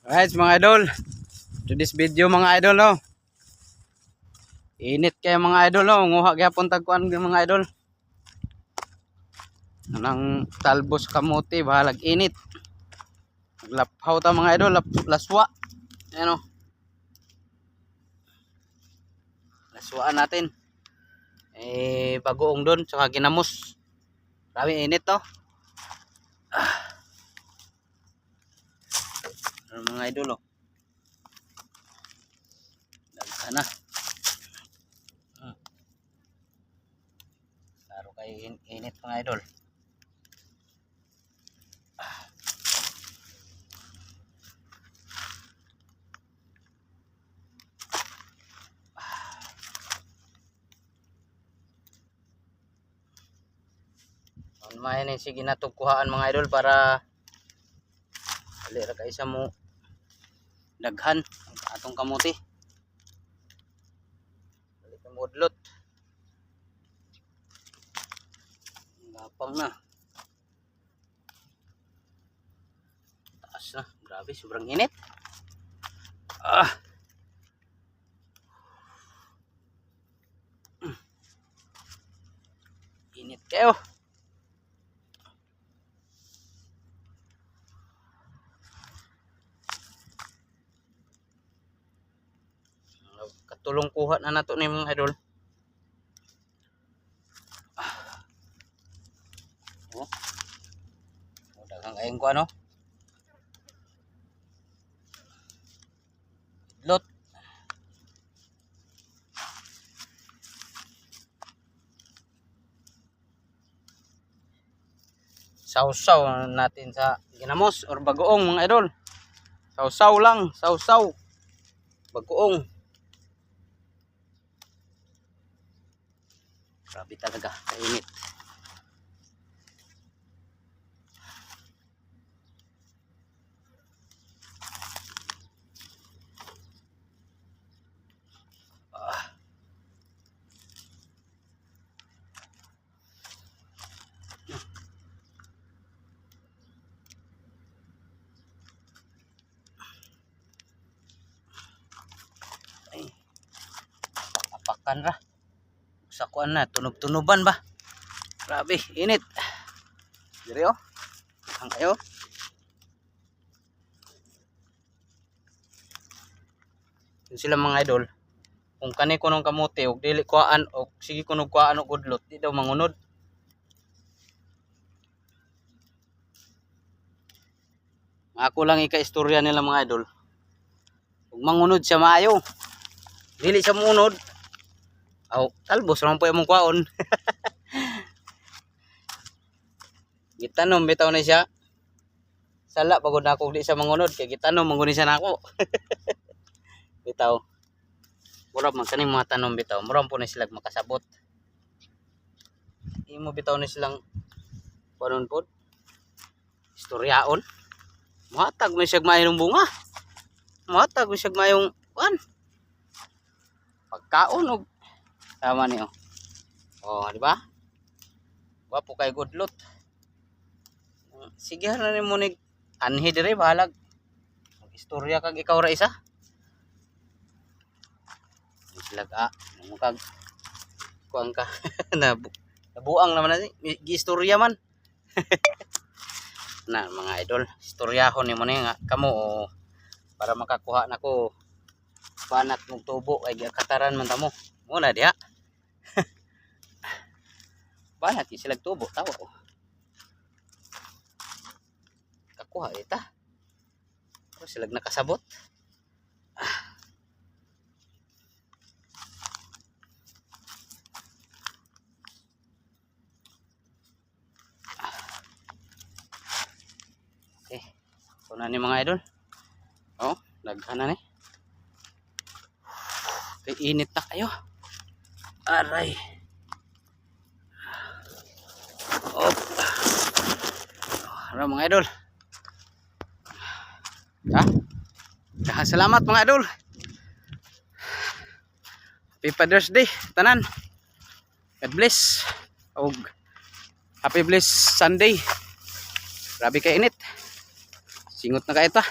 Guys mga idol, to this video mga idol no. Init kayo mga idol no, nguha gyapon tagkuan mga idol. Nang talbos kamote bahalag init. Naglaphaw ta mga idol, laswa. Ano? Laswaan natin. Bagoong doon saka ginamos. Grabe init to. Mga idol oh. Daghan na. Laro kay init mga idol. May ni sige na kuhaan mga idol para dali ra kay isa mo daghan atong kamote. Dali ka modlot. Gapang na. Taas na, grabe sobrang init. Init kayo. Katulong kuha na nato ni mga idol. Oh. Daghang kayong ko ano. Lot. Sausaw natin sa ginamos or bagoong mga idol. Sausaw lang, sausaw. Bagoong. Grabe talaga, kainit. Ay, apakan ra. Sa kuan na, tunog-tunuban ba? Grabe, init. Diri oh. Ang kayo. Yun sila mga idol. Kung kani ko nung kamote og dili kuan og sige kunog kuan og udlot, di daw mangunod. Ako lang ika-istorya nila mga idol. Ug mangunod siya maayo. Dili siya munod. Aw, talbos naman po yung kwaon. Gitanom bitaw na siya. Sala pagod na ako di siya mangunod kay gitanom manguni siya nako. Bitaw. Murag man kaning mga tanom bitaw, murag po na sila makasabot. Imo bitaw na silang kuanon pod. Istoryaon. Matag man siya mayong bunga. Matag man siya mayong kuan. Pagkaon og tama niyo. Oh, di ba? Wapo kay gudlot. Sige na ni mo nig anhi dire bahalag. Istorya kag ikaw ra isa. Sila ka, mukag kuang ka. Nabuang naman na gi-istorya man. Na mga idol, istoryahon ni mo ni nga kamo para makakuha nako panat mong tubo ay kataran man tamo. Muna diha. Banat sila tubo tawa ko. Kakuha ita. Pero sila nakasabot. Okay. So na ni mga idol. Oh, daghan na ni. Kay init na kayo. Aray. Ano mga idol? Salamat mga idol. Happy Father's Day tanan. God bless. Og happy bless Sunday. Grabe ka init. Singot na kayo ta.